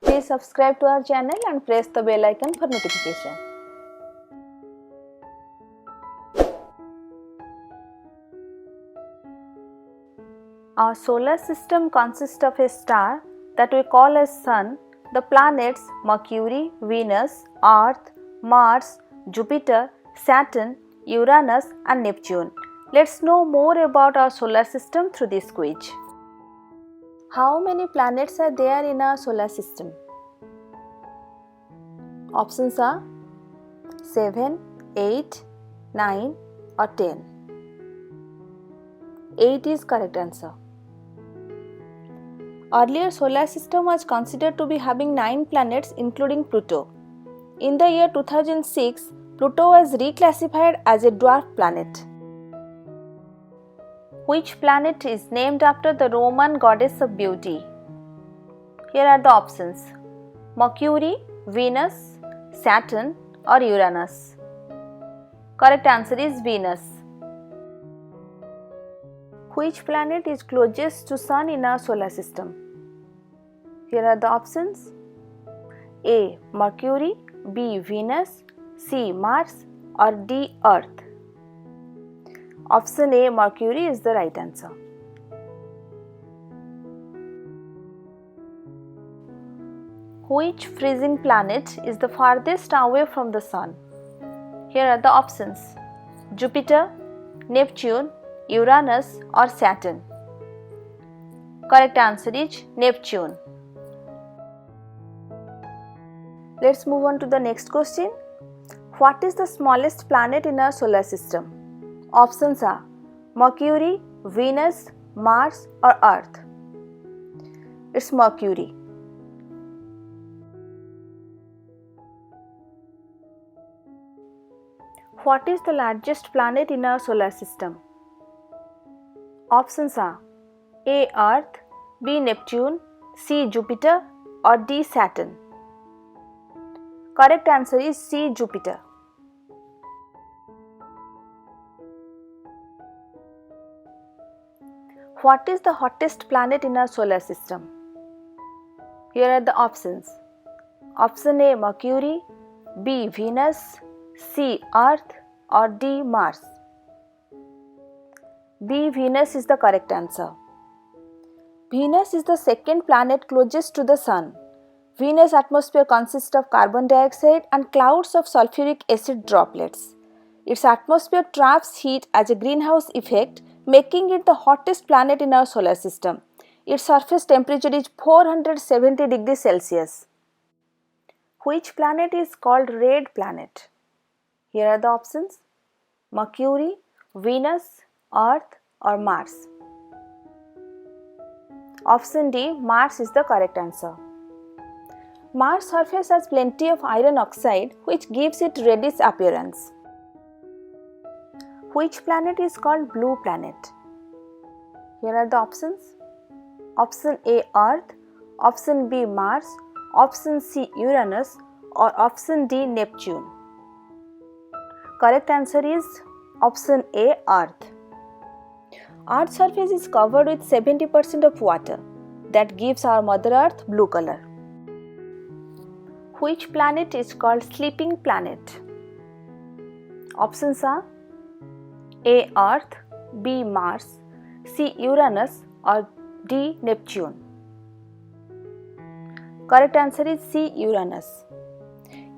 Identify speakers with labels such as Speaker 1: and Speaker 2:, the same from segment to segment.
Speaker 1: Please subscribe to our channel and press the bell icon for notification. Our solar system consists of a star that we call as Sun, the planets Mercury, Venus, Earth, Mars, Jupiter, Saturn, Uranus and Neptune. Let's know more about our solar system through this quiz. How many planets are there in our solar system? Options are 7, 8, 9 or 10. 8 is correct answer. Earlier solar system was considered to be having 9 planets including Pluto. In the year 2006, Pluto was reclassified as a dwarf planet. Which planet is named after the Roman goddess of beauty? Here are the options: Mercury, Venus, Saturn or Uranus. Correct answer is Venus. Which planet is closest to Sun in our solar system? Here are the options: A. Mercury, B. Venus, C. Mars or D. Earth. Option A. Mercury is the right answer. Which freezing planet is the farthest away from the Sun? Here are the options: Jupiter, Neptune, Uranus or Saturn. Correct answer is Neptune. Let's move on to the next question. What is the smallest planet in our solar system? Options are Mercury, Venus, Mars or Earth. It's Mercury. What is the largest planet in our solar system? Options are A. Earth, B. Neptune, C. Jupiter or D. Saturn. Correct answer is C. Jupiter. What is the hottest planet in our solar system? Here are the options: Option A. Mercury, B. Venus, C. Earth or D. Mars. B. Venus is the correct answer. Venus is the second planet closest to the Sun. Venus' atmosphere consists of carbon dioxide and clouds of sulfuric acid droplets. Its atmosphere traps heat as a greenhouse effect, making it the hottest planet in our solar system. Its surface temperature is 470 degrees Celsius. Which planet is called red planet? Here are the options: Mercury, Venus, Earth or Mars. Option D. Mars is the correct answer. Mars' surface has plenty of iron oxide which gives it reddish appearance. Which planet is called blue planet? Here are the options: Option A. Earth, Option B. Mars, Option C. Uranus or Option D. Neptune. Correct answer is Option A. Earth. Earth's surface is covered with 70% of water. That gives our Mother Earth blue color. Which planet is called sleeping planet? Options are A. Earth, B. Mars, C. Uranus or D. Neptune. Correct answer is C. Uranus.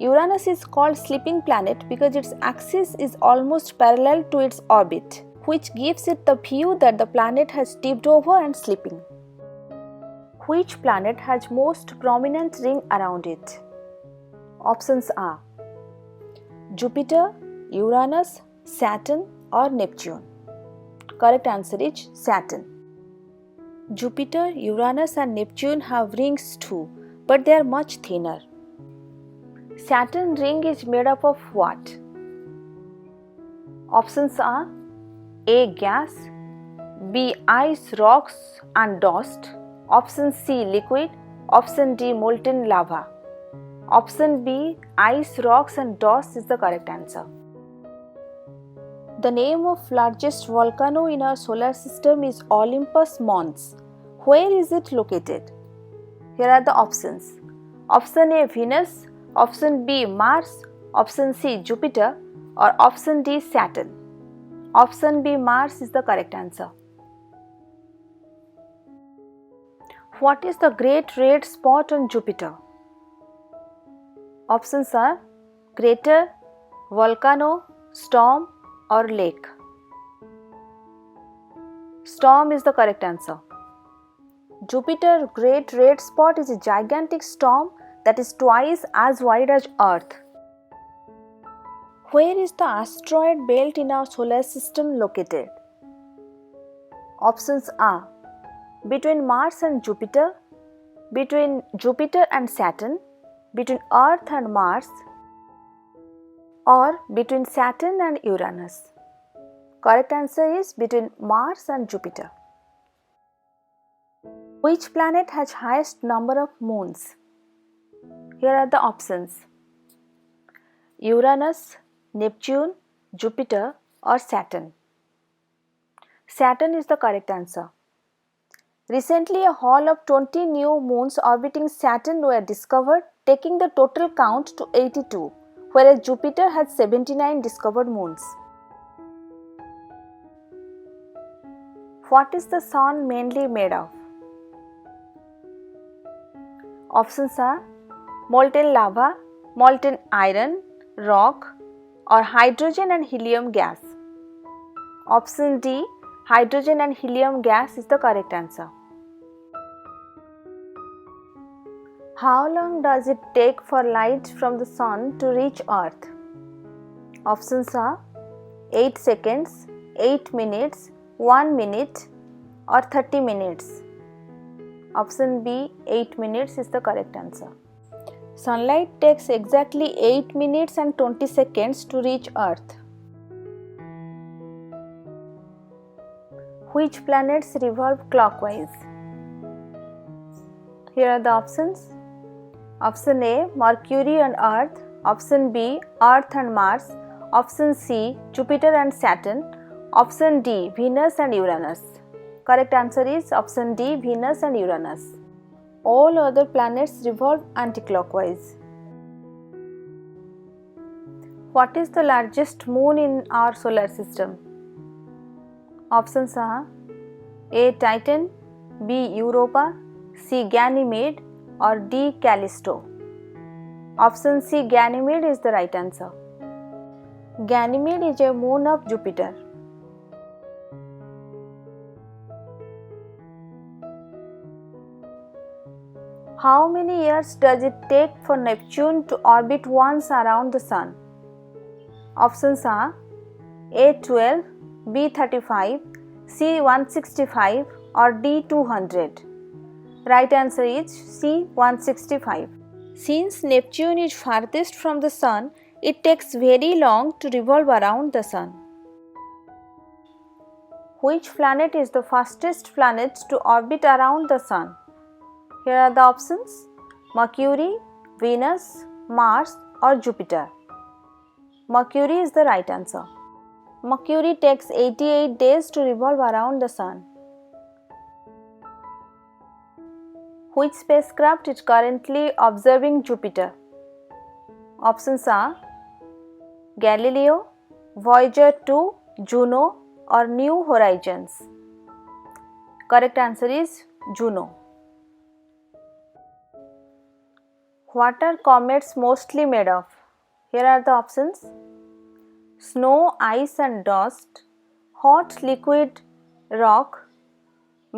Speaker 1: Uranus is called sleeping planet because its axis is almost parallel to its orbit, which gives it the view that the planet has tipped over and sleeping. Which planet has most prominent ring around it? Options are Jupiter, Uranus, Saturn or Neptune. Correct answer is Saturn. Jupiter, Uranus and Neptune have rings too, but they are much thinner. Saturn ring is made up of what? Options are A. Gas, B. Ice, rocks and dust, Option C. Liquid, Option D. Molten lava. Option B. Ice, rocks and dust is the correct answer. The name of largest volcano in our solar system is Olympus Mons. Where is it located? Here are the options: Option A Venus, option B Mars, option C Jupiter, or option D Saturn. Option B Mars is the correct answer. What is the great red spot on Jupiter? Options are crater, volcano, storm, or lake. Storm is the correct answer. Jupiter Great Red Spot is a gigantic storm that is twice as wide as Earth. Where is the asteroid belt in our solar system located? Options are between Mars and Jupiter, between Jupiter and Saturn, between Earth and Mars, or between Saturn and Uranus. Correct answer is between Mars and Jupiter. Which planet has highest number of moons? Here are the options: Uranus, Neptune, Jupiter, or Saturn. Saturn is the correct answer. Recently, a haul of 20 new moons orbiting Saturn were discovered, taking the total count to 82, whereas Jupiter has 79 discovered moons. What is the Sun mainly made of? Options are molten lava, molten iron, rock, or hydrogen and helium gas. Option D, hydrogen and helium gas is the correct answer. How long does it take for light from the Sun to reach Earth? Options are 8 seconds, 8 minutes, 1 minute, or 30 minutes. Option B, 8 minutes is the correct answer. Sunlight takes exactly 8 minutes and 20 seconds to reach Earth. Which planets revolve clockwise? Here are the options. Option A, Mercury and Earth. Option B, Earth and Mars. Option C, Jupiter and Saturn. Option D, Venus and Uranus. Correct answer is option D, Venus and Uranus. All other planets revolve anticlockwise. What is the largest moon in our solar system? Options are A. Titan, B. Europa, C. Ganymede, or D. Callisto. Option C. Ganymede is the right answer. Ganymede is a moon of Jupiter. How many years does it take for Neptune to orbit once around the Sun? Options are A. 12, B. 35, C. 165, or D. 200. Right answer is C. 165. Since Neptune is farthest from the Sun, it takes very long to revolve around the Sun. Which planet is the fastest planet to orbit around the Sun? Here are the options: Mercury, Venus, Mars, or Jupiter. Mercury is the right answer. Mercury takes 88 days to revolve around the Sun. Which spacecraft is currently observing Jupiter? Options are Galileo, Voyager 2, Juno, or New Horizons. Correct answer is Juno. What are comets mostly made of? Here are the options: snow, ice and dust, hot liquid rock,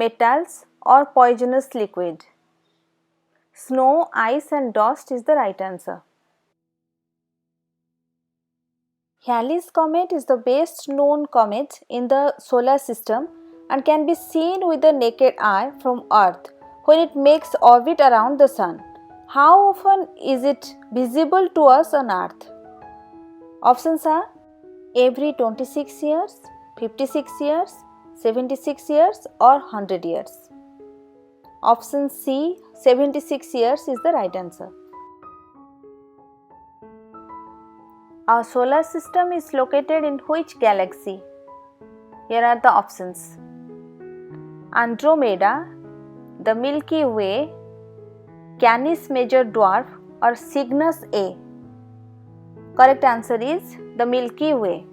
Speaker 1: metals, or poisonous liquid. Snow, ice and dust is the right answer. Halley's Comet is the best known comet in the solar system and can be seen with the naked eye from Earth when it makes orbit around the Sun. How often is it visible to us on Earth? Options are every 26 years, 56 years, 76 years, or 100 years. Option C, 76 years is the right answer. Our solar system is located in which galaxy? Here are the options: Andromeda, the Milky Way, Canis Major Dwarf or Cygnus A? Correct answer is the Milky Way.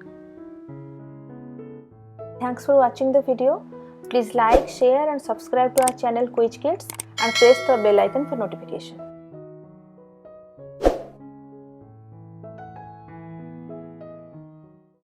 Speaker 1: Thanks for watching the video. Please like, share and subscribe to our channel Quiz Kids and press the bell icon for notification.